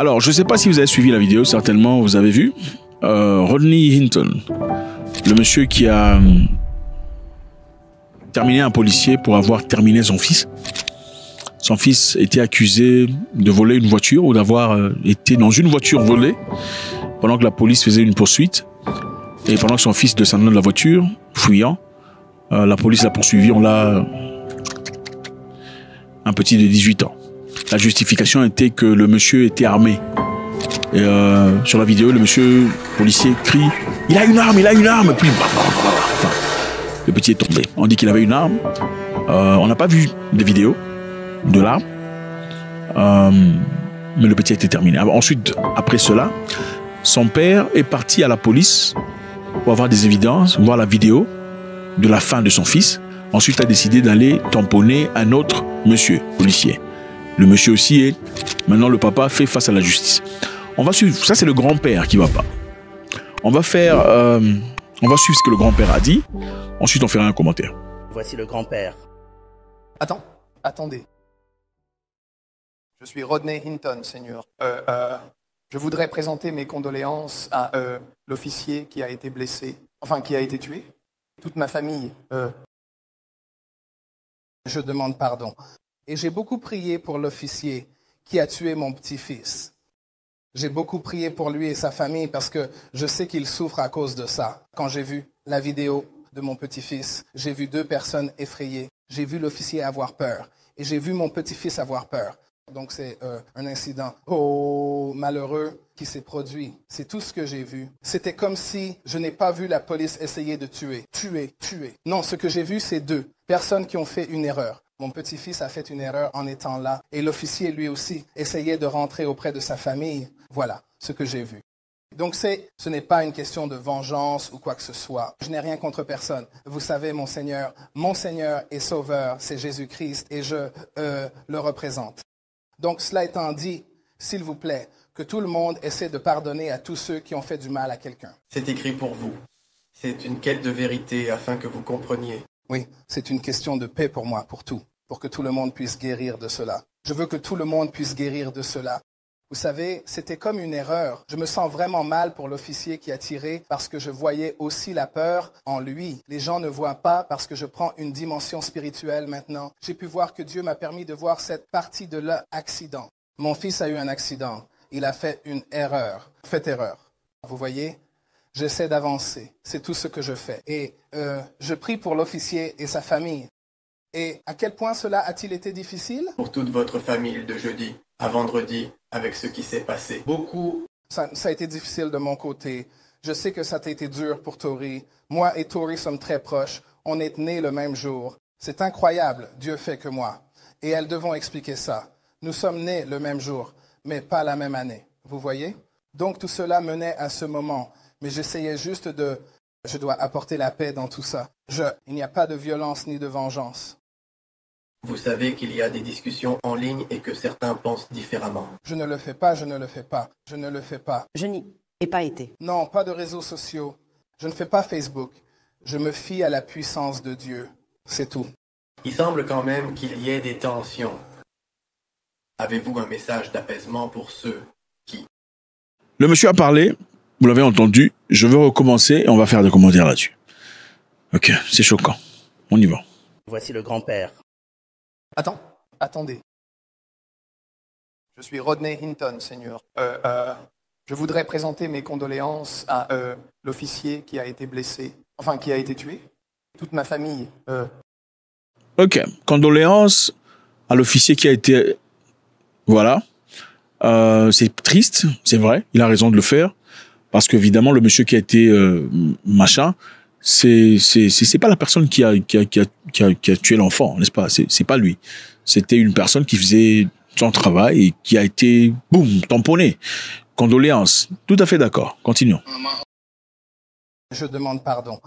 Alors, je ne sais pas si vous avez suivi la vidéo, certainement vous avez vu. Rodney Hinton, le monsieur qui a terminé un policier pour avoir terminé son fils. Son fils était accusé de voler une voiture ou d'avoir été dans une voiture volée pendant que la police faisait une poursuite. Et pendant que son fils descendait de la voiture, fuyant, la police l'a poursuivi. On l'a un petit de 18 ans. La justification était que le monsieur était armé. Et sur la vidéo, le monsieur policier crie « Il a une arme, il a une arme !» Puis enfin, le petit est tombé. On dit qu'il avait une arme. On n'a pas vu de vidéo de l'arme. Mais le petit a été terminé. Ensuite, après cela, son père est parti à la police pour avoir des évidences, voir la vidéo de la fin de son fils. Ensuite, a décidé d'aller tamponner un autre monsieur policier. Le monsieur aussi est... Maintenant, le papa fait face à la justice. On va suivre... Ça, c'est le grand-père qui va pas. On va faire... on va suivre ce que le grand-père a dit. Ensuite, on fera un commentaire. Voici le grand-père. Attendez. Je suis Rodney Hinton, Seigneur. Je voudrais présenter mes condoléances à l'officier qui a été blessé, enfin qui a été tué. Toute ma famille. Je demande pardon. Et j'ai beaucoup prié pour l'officier qui a tué mon petit-fils. J'ai beaucoup prié pour lui et sa famille parce que je sais qu'il souffre à cause de ça. Quand j'ai vu la vidéo de mon petit-fils, j'ai vu 2 personnes effrayées. J'ai vu l'officier avoir peur et j'ai vu mon petit-fils avoir peur. Donc c'est un incident malheureux qui s'est produit. C'est tout ce que j'ai vu. C'était comme si je n'ai pas vu la police essayer de tuer. Non, ce que j'ai vu, c'est 2 personnes qui ont fait une erreur. Mon petit-fils a fait une erreur en étant là. Et l'officier, lui aussi, essayait de rentrer auprès de sa famille. Voilà ce que j'ai vu. Donc ce n'est pas une question de vengeance ou quoi que ce soit. Je n'ai rien contre personne. Vous savez, mon Seigneur et Sauveur, c'est Jésus-Christ et je le représente. Donc cela étant dit, s'il vous plaît, que tout le monde essaie de pardonner à tous ceux qui ont fait du mal à quelqu'un. C'est écrit pour vous. C'est une quête de vérité afin que vous compreniez. Oui, c'est une question de paix pour moi, pour tout, pour que tout le monde puisse guérir de cela. Je veux que tout le monde puisse guérir de cela. Vous savez, c'était comme une erreur. Je me sens vraiment mal pour l'officier qui a tiré parce que je voyais aussi la peur en lui. Les gens ne voient pas parce que je prends une dimension spirituelle maintenant. J'ai pu voir que Dieu m'a permis de voir cette partie de l'accident. Mon fils a eu un accident. Il a fait une erreur. Vous voyez? J'essaie d'avancer. C'est tout ce que je fais. Et je prie pour l'officier et sa famille. Et à quel point cela a-t-il été difficile? Pour toute votre famille de jeudi à vendredi, avec ce qui s'est passé. Beaucoup. Ça a été difficile de mon côté. Je sais que ça a été dur pour Tori. Moi et Tori sommes très proches. On est nés le même jour. C'est incroyable. Dieu fait que moi. Et elles devront expliquer ça. Nous sommes nés le même jour, mais pas la même année. Vous voyez? Donc tout cela menait à ce moment. Mais j'essayais juste de... Je dois apporter la paix dans tout ça. Il n'y a pas de violence ni de vengeance. Vous savez qu'il y a des discussions en ligne et que certains pensent différemment. Je ne le fais pas. Je n'y ai pas été. Non, pas de réseaux sociaux. Je ne fais pas Facebook. Je me fie à la puissance de Dieu. C'est tout. Il semble quand même qu'il y ait des tensions. Avez-vous un message d'apaisement pour ceux qui... Le monsieur a parlé, vous l'avez entendu. Je veux recommencer et on va faire des commentaires là-dessus. Ok, c'est choquant. On y va. Voici le grand-père. Attendez. Je suis Rodney Hinton, Seigneur. Je voudrais présenter mes condoléances à l'officier qui a été blessé, enfin qui a été tué. Toute ma famille. Ok, condoléances à l'officier qui a été... Voilà. C'est triste, c'est vrai, il a raison de le faire. Parce qu'évidemment, le monsieur qui a été machin, c'est pas la personne qui a tué l'enfant, n'est-ce pas? C'est pas lui. C'était une personne qui faisait son travail et qui a été, boum, tamponnée. Condoléances. Tout à fait d'accord. Continuons. Je demande pardon.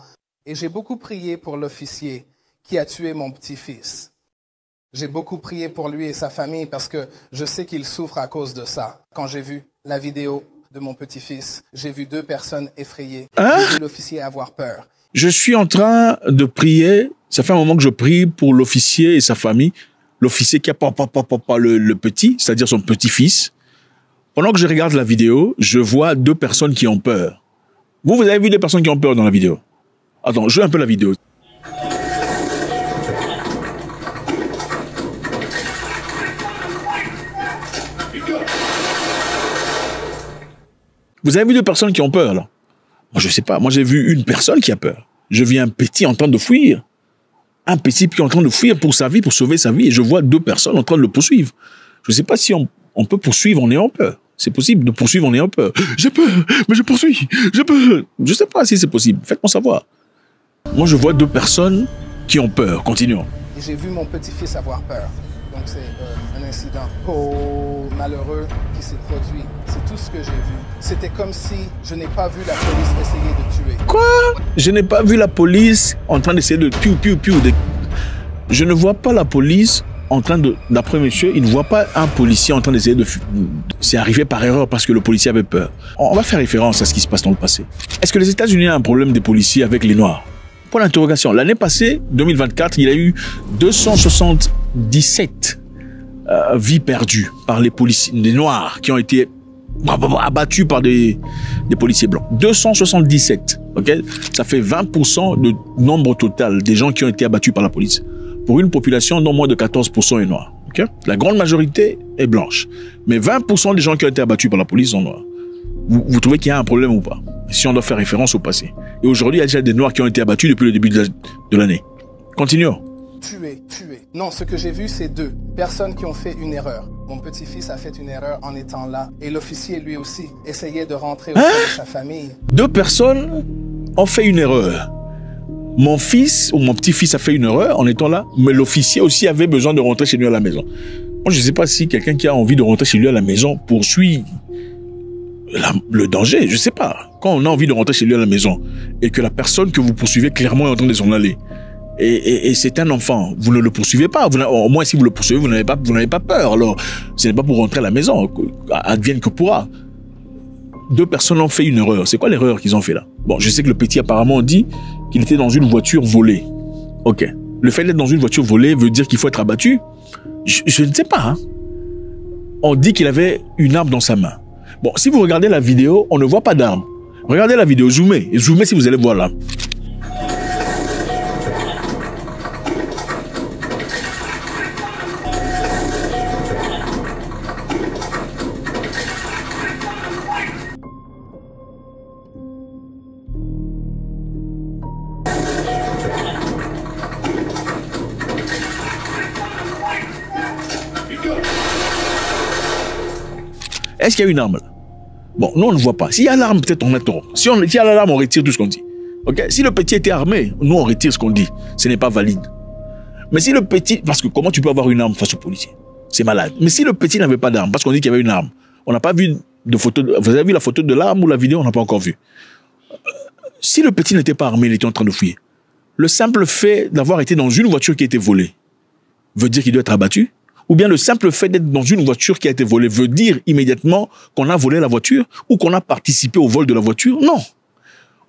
Et j'ai beaucoup prié pour l'officier qui a tué mon petit-fils. J'ai beaucoup prié pour lui et sa famille parce que je sais qu'il souffre à cause de ça. Quand j'ai vu la vidéo de mon petit-fils, j'ai vu 2 personnes effrayées. J'ai vu l'officier avoir peur. Je suis en train de prier. Ça fait un moment que je prie pour l'officier et sa famille. L'officier qui a le petit, c'est-à-dire son petit-fils. Pendant que je regarde la vidéo, je vois deux personnes qui ont peur. Vous avez vu des personnes qui ont peur dans la vidéo? Attends, je joue un peu la vidéo. Vous avez vu deux personnes qui ont peur, là? Moi, je sais pas. Moi, j'ai vu une personne qui a peur. Je vis un petit en train de fuir. Un petit qui est en train de fuir pour sa vie, pour sauver sa vie. Et je vois deux personnes en train de le poursuivre. Je ne sais pas si on peut poursuivre en ayant peur. C'est possible de poursuivre en ayant peur. J'ai peur, mais je poursuis. J'ai peur. Je ne sais pas si c'est possible. Faites-moi savoir. Moi, je vois deux personnes qui ont peur. Continuons. J'ai vu mon petit-fils avoir peur. Donc, c'est un incident malheureux qui s'est produit. C'est tout ce que j'ai vu. C'était comme si je n'ai pas vu la police essayer de tuer. Quoi? Je n'ai pas vu la police en train d'essayer de piou. Je ne vois pas la police en train de... D'après monsieur, il ne voit pas un policier en train d'essayer de... C'est arrivé par erreur parce que le policier avait peur. On va faire référence à ce qui se passe dans le passé. Est-ce que les États-Unis ont un problème des policiers avec les Noirs? Point d'interrogation. L'année passée, 2024, il y a eu 277 vies perdues par les policiers, des Noirs qui ont été abattus par des policiers blancs. 277, ok? Ça fait 20% du nombre total des gens qui ont été abattus par la police. Pour une population dont moins de 14% est noire, ok? La grande majorité est blanche. Mais 20% des gens qui ont été abattus par la police sont noirs. Vous trouvez qu'il y a un problème ou pas? Si on doit faire référence au passé. Et aujourd'hui, il y a déjà des Noirs qui ont été abattus depuis le début de l'année. Continuons. Tuer. Non, ce que j'ai vu, c'est deux personnes qui ont fait une erreur. Mon petit-fils a fait une erreur en étant là. Et l'officier, lui aussi, essayait de rentrer auprès de sa famille. Deux personnes ont fait une erreur. Mon fils ou mon petit-fils a fait une erreur en étant là, mais l'officier aussi avait besoin de rentrer chez lui à la maison. Moi, je ne sais pas si quelqu'un qui a envie de rentrer chez lui à la maison poursuit le danger, je sais pas. Quand on a envie de rentrer chez lui à la maison et que la personne que vous poursuivez clairement est en train de s'en aller et c'est un enfant, vous ne le poursuivez pas. Au moins, si vous le poursuivez, vous n'avez pas peur. Alors, ce n'est pas pour rentrer à la maison. Advienne que pourra. Deux personnes ont fait une erreur. C'est quoi l'erreur qu'ils ont fait là? Bon, je sais que le petit apparemment dit qu'il était dans une voiture volée. Ok. Le fait d'être dans une voiture volée veut dire qu'il faut être abattu? Je ne sais pas. Hein. On dit qu'il avait une arme dans sa main. Bon, si vous regardez la vidéo, on ne voit pas d'arme. Regardez la vidéo, zoomez. Et zoomez si vous allez voir là. Est-ce qu'il y a une arme là? Bon, nous on ne voit pas. S'il y a l'arme, peut-être on a tort. S'il y a l'arme, on retire tout ce qu'on dit. Ok? Si le petit était armé, nous on retire ce qu'on dit. Ce n'est pas valide. Mais si le petit... Parce que comment tu peux avoir une arme face au policier? C'est malade. Mais si le petit n'avait pas d'arme, parce qu'on dit qu'il y avait une arme, on n'a pas vu de photo... Vous avez vu la photo de l'arme ou la vidéo? On n'a pas encore vu. Si le petit n'était pas armé, il était en train de fuir. Le simple fait d'avoir été dans une voiture qui a été volée veut dire qu'il doit être abattu? Ou bien le simple fait d'être dans une voiture qui a été volée veut dire immédiatement qu'on a volé la voiture ou qu'on a participé au vol de la voiture? Non.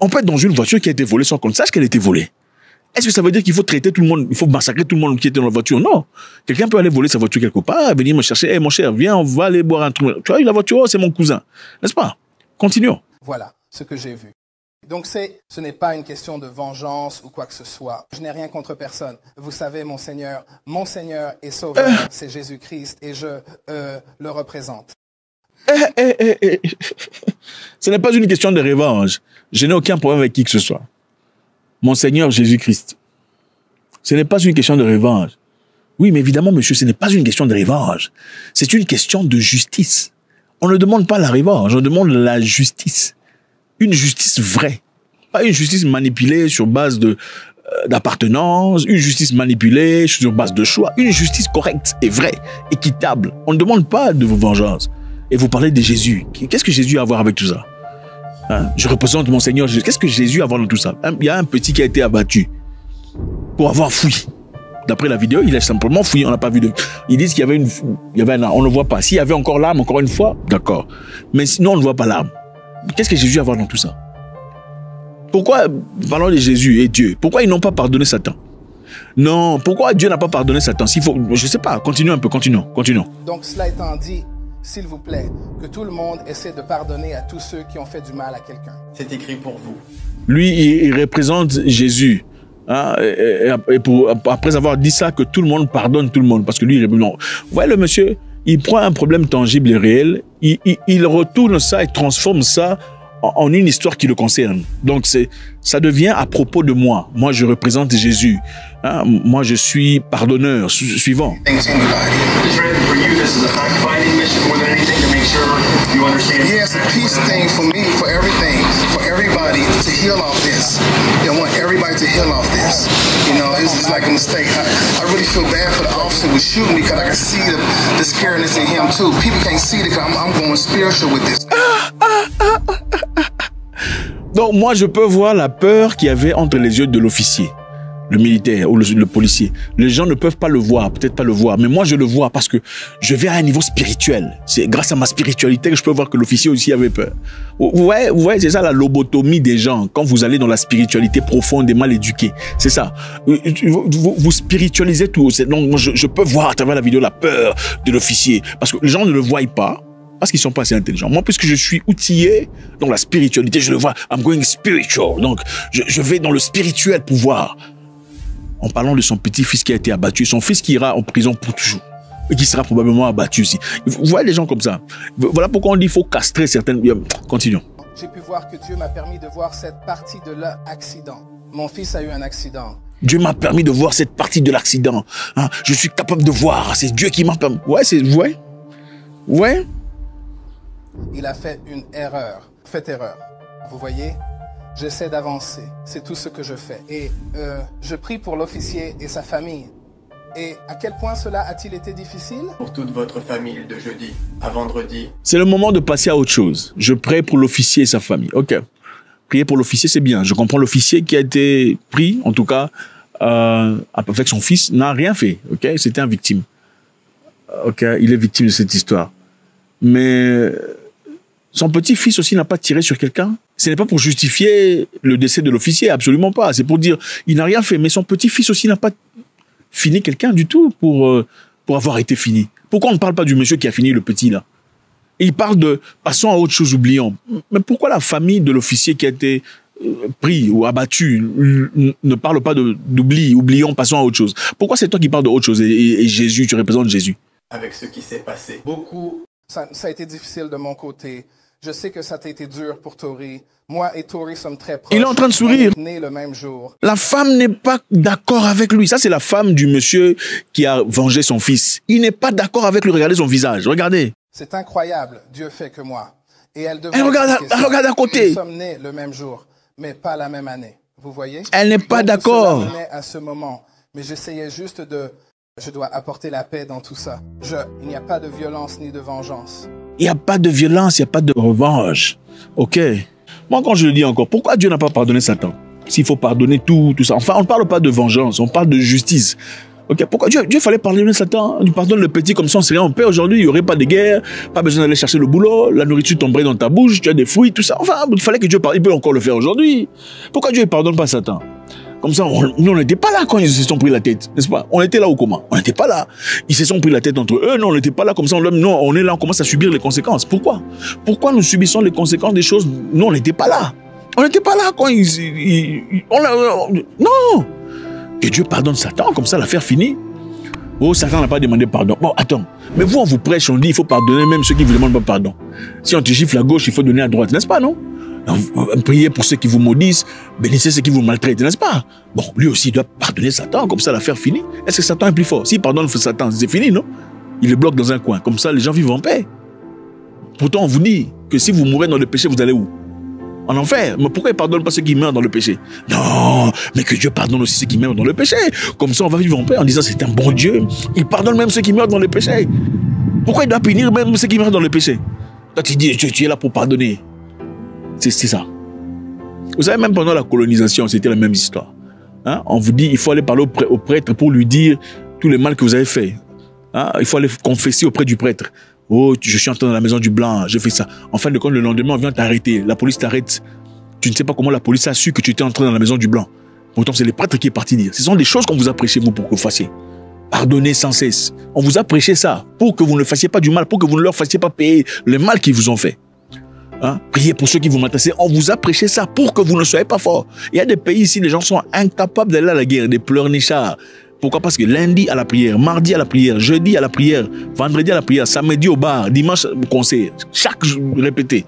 On peut être dans une voiture qui a été volée sans qu'on sache qu'elle a été volée. Est-ce que ça veut dire qu'il faut traiter tout le monde, il faut massacrer tout le monde qui était dans la voiture? Non. Quelqu'un peut aller voler sa voiture quelque part, venir me chercher. Hey, mon cher, viens, on va aller boire un truc. Tu as eu la voiture? Oh, c'est mon cousin. N'est-ce pas? Continuons. Voilà ce que j'ai vu. Donc ce n'est pas une question de vengeance ou quoi que ce soit. Je n'ai rien contre personne. Vous savez, mon Seigneur est sauveur, c'est Jésus-Christ et je le représente. Ce n'est pas une question de revanche. Je n'ai aucun problème avec qui que ce soit. Mon Seigneur Jésus-Christ. Ce n'est pas une question de revanche. Oui, mais évidemment, monsieur, ce n'est pas une question de revanche. C'est une question de justice. On ne demande pas la revanche, on demande la justice. Une justice vraie. Pas une justice manipulée sur base d'appartenance, une justice manipulée sur base de choix. Une justice correcte et vraie, équitable. On ne demande pas de vos vengeances. Et vous parlez de Jésus. Qu'est-ce que Jésus a à voir avec tout ça? Hein? Je représente mon Seigneur Jésus. Qu'est-ce que Jésus a à voir dans tout ça? Il y a un petit qui a été abattu pour avoir fui. D'après la vidéo, il a simplement fui. On n'a pas vu de... Ils disent qu'il y avait un arme. On ne voit pas. S'il y avait encore l'arme, encore une fois, d'accord. Mais sinon, on ne voit pas l'arme. Qu'est-ce que Jésus a à voir dans tout ça? Pourquoi, parlons de Jésus et Dieu, pourquoi ils n'ont pas pardonné Satan? Non, pourquoi Dieu n'a pas pardonné Satan? Je ne sais pas, continuons un peu, continuons. Donc cela étant dit, s'il vous plaît, que tout le monde essaie de pardonner à tous ceux qui ont fait du mal à quelqu'un. C'est écrit pour vous. Lui, il représente Jésus. Hein, après avoir dit ça, que tout le monde pardonne tout le monde. Parce que lui, non. Vous voyez, le monsieur, il prend un problème tangible et réel, il retourne ça et transforme ça en une histoire qui le concerne. Donc, ça devient à propos de moi. Moi, je représente Jésus. Hein, moi, je suis pardonneur. Suivant. Yeah, it's a peace thing for me, for everything, for everybody to heal off this. I want everybody to heal off this. You know, it's like a mistake. I really feel bad for the officer who was shooting me because I can see the scaredness in him too. People can't see it because I'm going spiritual with this. Donc moi, je peux voir la peur qu'il y avait entre les yeux de l'officier, le militaire ou le policier. Les gens ne peuvent pas le voir, peut-être pas le voir, mais moi je le vois parce que je vais à un niveau spirituel. C'est grâce à ma spiritualité que je peux voir que l'officier aussi avait peur. Vous voyez, c'est ça la lobotomie des gens. Quand vous allez dans la spiritualité profonde et mal éduquée, c'est ça. Vous spiritualisez tout. Donc moi, je peux voir à travers la vidéo la peur de l'officier parce que les gens ne le voient pas. Parce qu'ils sont pas assez intelligents. Moi, puisque je suis outillé dans la spiritualité, je le vois, I'm going spiritual. Donc, je vais dans le spirituel pour voir. En parlant de son petit-fils qui a été abattu, son fils qui ira en prison pour toujours. Et qui sera probablement abattu aussi. Vous voyez les gens comme ça. Voilà pourquoi on dit qu'il faut castrer certaines... Continuons. J'ai pu voir que Dieu m'a permis de voir cette partie de l'accident. Mon fils a eu un accident. Dieu m'a permis de voir cette partie de l'accident. Hein, je suis capable de voir. C'est Dieu qui m'a permis. Ouais. Il a fait une erreur. Fait erreur. Vous voyez? J'essaie d'avancer. C'est tout ce que je fais. Et je prie pour l'officier et sa famille. Et à quel point cela a-t-il été difficile? Pour toute votre famille de jeudi à vendredi. C'est le moment de passer à autre chose. Je prie pour l'officier et sa famille. Ok. Prier pour l'officier, c'est bien. Je comprends l'officier qui a été pris, en tout cas, avec son fils, n'a rien fait. Ok. C'était un victime. Ok. Il est victime de cette histoire. Mais son petit-fils aussi n'a pas tiré sur quelqu'un. Ce n'est pas pour justifier le décès de l'officier, absolument pas. C'est pour dire, il n'a rien fait, mais son petit-fils aussi n'a pas fini quelqu'un du tout pour avoir été fini. Pourquoi on ne parle pas du monsieur qui a fini le petit là? Et il parle de, passons à autre chose, oublions. Mais pourquoi la famille de l'officier qui a été pris ou abattu ne parle pas d'oubli, oublions, passons à autre chose? Pourquoi c'est toi qui parles de autre chose et Jésus, tu représentes Jésus? Avec ce qui s'est passé. Beaucoup. Ça a été difficile de mon côté. Je sais que ça a été dur pour Tori. Moi et Tori sommes très proches. Il est en train de sourire. On est nés le même jour. La femme n'est pas d'accord avec lui. Ça, c'est la femme du monsieur qui a vengé son fils. Il n'est pas d'accord avec lui. Regardez son visage. Regardez. C'est incroyable. Dieu fait que moi. Et elle regarde à côté. Nous sommes nés le même jour, mais pas la même année. Vous voyez? Elle n'est pas d'accord. À ce moment. Mais j'essayais juste de... Je dois apporter la paix dans tout ça. Il n'y a pas de violence ni de vengeance. Il n'y a pas de violence, il n'y a pas de revanche. Ok. Moi, quand je le dis encore, pourquoi Dieu n'a pas pardonné Satan? S'il faut pardonner tout ça. Enfin, on ne parle pas de vengeance, on parle de justice. Ok. Pourquoi Dieu fallait pardonner Satan? Tu pardonnes le petit comme ça, on serait en paix aujourd'hui, il n'y aurait pas de guerre, pas besoin d'aller chercher le boulot, la nourriture tomberait dans ta bouche, tu as des fruits, tout ça. Enfin, il fallait que Dieu pardonne. Il peut encore le faire aujourd'hui. Pourquoi Dieu ne pardonne pas Satan? Comme ça, nous, on n'était pas là quand ils se sont pris la tête, n'est-ce pas? On était là ou comment? On n'était pas là. Ils se sont pris la tête entre eux. Non, on n'était pas là comme ça. Non, on est là, on commence à subir les conséquences. Pourquoi? Pourquoi nous subissons les conséquences des choses? Nous, on n'était pas là. On n'était pas là quand non! Que Dieu pardonne Satan, comme ça, l'affaire finie. Oh, Satan n'a pas demandé pardon. Bon, attends. Mais vous, on vous prêche, on dit il faut pardonner même ceux qui ne vous demandent pas pardon. Si on te gifle à gauche, il faut donner à droite, n'est-ce pas, non? Priez pour ceux qui vous maudissent, bénissez ceux qui vous maltraitent, n'est-ce pas? Bon, lui aussi, il doit pardonner Satan, comme ça l'affaire finit. Est-ce que Satan est plus fort? S'il pardonne Satan, c'est fini, non? Il le bloque dans un coin, comme ça les gens vivent en paix. Pourtant, on vous dit que si vous mourrez dans le péché, vous allez où? En enfer. Mais pourquoi il pardonne pas ceux qui meurent dans le péché? Non, mais que Dieu pardonne aussi ceux qui meurent dans le péché. Comme ça, on va vivre en paix en disant c'est un bon Dieu. Il pardonne même ceux qui meurent dans le péché. Pourquoi il doit punir même ceux qui meurent dans le péché? Toi, tu dis, tu es là pour pardonner. C'est ça. Vous savez, même pendant la colonisation, c'était la même histoire. Hein? On vous dit, il faut aller parler au prêtre pour lui dire tout le mal que vous avez fait. Hein? Il faut aller confesser auprès du prêtre. Oh, je suis entré dans la maison du blanc, j'ai fait ça. En fin de compte, le lendemain, on vient t'arrêter. La police t'arrête. Tu ne sais pas comment la police a su que tu étais entré dans la maison du blanc. Pourtant, c'est le prêtre qui est parti dire. Ce sont des choses qu'on vous a prêchées, vous, pour que vous fassiez. Pardonnez sans cesse. On vous a prêché ça pour que vous ne fassiez pas du mal, pour que vous ne leur fassiez pas payer le mal qu'ils vous ont fait. Hein? Priez pour ceux qui vous menacent. On vous a prêché ça pour que vous ne soyez pas forts. Il y a des pays ici, les gens sont incapables d'aller à la guerre, des pleurnichards. Pourquoi? Parce que lundi à la prière, mardi à la prière, jeudi à la prière, vendredi à la prière, samedi au bar, dimanche au concert. Chaque jour, répété.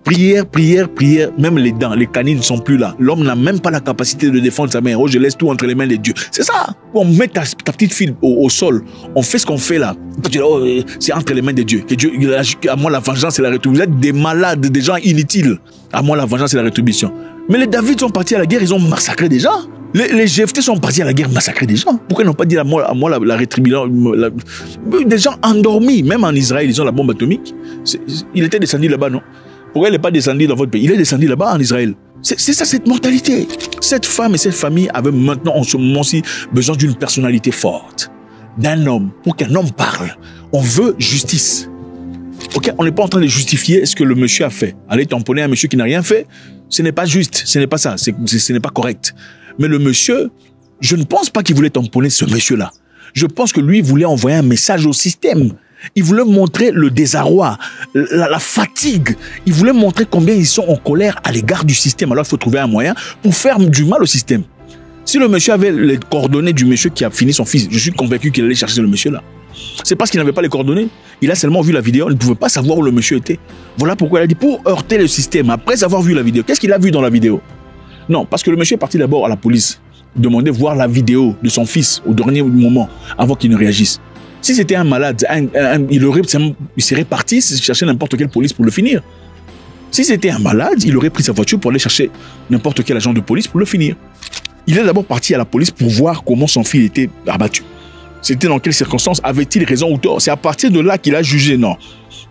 Prière, prière, prière. Même les dents, les canines ne sont plus là. L'homme n'a même pas la capacité de défendre sa main. Oh, je laisse tout entre les mains de Dieu. C'est ça. On met ta petite fille au sol. On fait ce qu'on fait là. Oh, c'est entre les mains de Dieu. Que Dieu, à moi la vengeance et la rétribution. Vous êtes des malades, des gens inutiles. À moi la vengeance et la rétribution. Mais les David sont partis à la guerre, ils ont massacré des gens. Les Jephthé sont partis à la guerre, massacrer des gens. Pourquoi ils n'ont pas dit à moi la rétribution? Des gens endormis, même en Israël, ils ont la bombe atomique. Il était descendu là-bas, non? Pourquoi il n'est pas descendu dans votre pays? Il est descendu là-bas en Israël. C'est ça, cette mortalité. Cette femme et cette famille avaient maintenant, en ce moment-ci, besoin d'une personnalité forte. D'un homme. Pour qu'un homme parle. On veut justice. Ok? On n'est pas en train de justifier ce que le monsieur a fait. Aller tamponner un monsieur qui n'a rien fait, ce n'est pas juste. Ce n'est pas ça. Ce n'est pas correct. Mais le monsieur, je ne pense pas qu'il voulait tamponner ce monsieur-là. Je pense que lui voulait envoyer un message au système. Il voulait montrer le désarroi, la fatigue. Il voulait montrer combien ils sont en colère à l'égard du système. Alors il faut trouver un moyen pour faire du mal au système. Si le monsieur avait les coordonnées du monsieur qui a fini son fils, je suis convaincu qu'il allait chercher le monsieur là. C'est parce qu'il n'avait pas les coordonnées. Il a seulement vu la vidéo, il ne pouvait pas savoir où le monsieur était. Voilà pourquoi il a dit, pour heurter le système, après avoir vu la vidéo. Qu'est-ce qu'il a vu dans la vidéo? Non, parce que le monsieur est parti d'abord à la police, demander voir la vidéo de son fils au dernier moment, avant qu'il ne réagisse. Si c'était un malade, il serait parti chercher n'importe quelle police pour le finir. Si c'était un malade, il aurait pris sa voiture pour aller chercher n'importe quel agent de police pour le finir. Il est d'abord parti à la police pour voir comment son fils était abattu. C'était dans quelles circonstances, avait-il raison ou tort? C'est à partir de là qu'il a jugé. Non.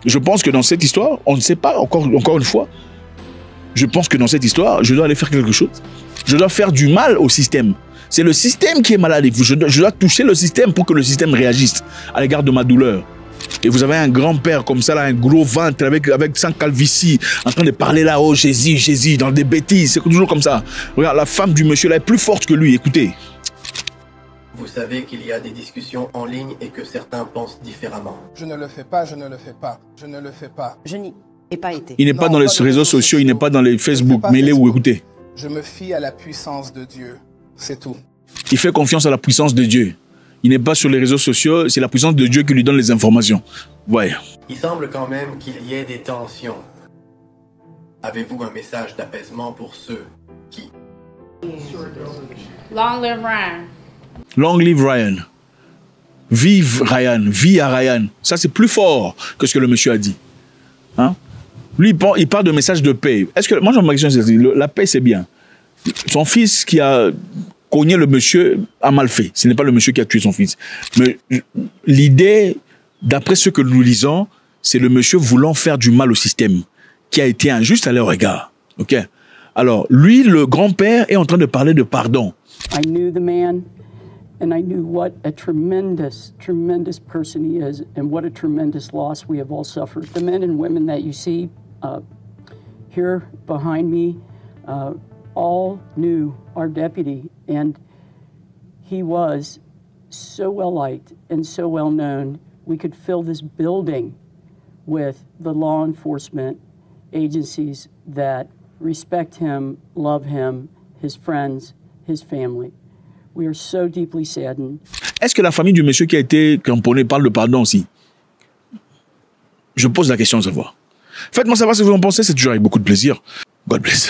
Je pense que dans cette histoire, on ne sait pas, encore une fois, je pense que dans cette histoire, je dois aller faire quelque chose. Je dois faire du mal au système. C'est le système qui est malade. Je dois toucher le système pour que le système réagisse à l'égard de ma douleur. Et vous avez un grand-père comme ça, là, un gros ventre avec sans calvitie, en train de parler là, oh Jésus, Jésus, dans des bêtises. C'est toujours comme ça. Regarde, la femme du monsieur là est plus forte que lui. Écoutez. Vous savez qu'il y a des discussions en ligne et que certains pensent différemment. Je ne le fais pas, je ne le fais pas, je ne le fais pas. Je n'y ai pas été. Il n'est pas dans les réseaux sociaux, il n'est pas dans les Facebook, mais il est où? Écoutez. Je me fie à la puissance de Dieu. C'est tout. Il fait confiance à la puissance de Dieu. Il n'est pas sur les réseaux sociaux, c'est la puissance de Dieu qui lui donne les informations. Ouais. Il semble quand même qu'il y ait des tensions. Avez-vous un message d'apaisement pour ceux qui... Long live Ryan. Long live Ryan. Vive Ryan. Vie à Ryan. Ça, c'est plus fort que ce que le monsieur a dit. Hein? Lui, il parle de message de paix. Est-ce que... Moi, j'ai ma question, c'est la paix, c'est bien. Son fils qui a cogné le monsieur a mal fait. Ce n'est pas le monsieur qui a tué son fils. Mais l'idée, d'après ce que nous lisons, c'est le monsieur voulant faire du mal au système, qui a été injuste à leur égard. Ok? Alors, lui, le grand-père, est en train de parler de pardon. I knew the man, and I knew what a tremendous, tremendous person he is, and what a tremendous loss we have all suffered. The men and women that you see here behind me, all knew our deputy, and he was so well liked and so well known. We could fill this building with the law enforcement agencies that respect him, love him, his friends, his family. We are so deeply saddened. Est-ce que la famille du monsieur qui a été cramponné parle de pardon aussi? Je pose la question de savoir. Faites-moi savoir ce que vous en pensez, c'est toujours avec beaucoup de plaisir. God bless.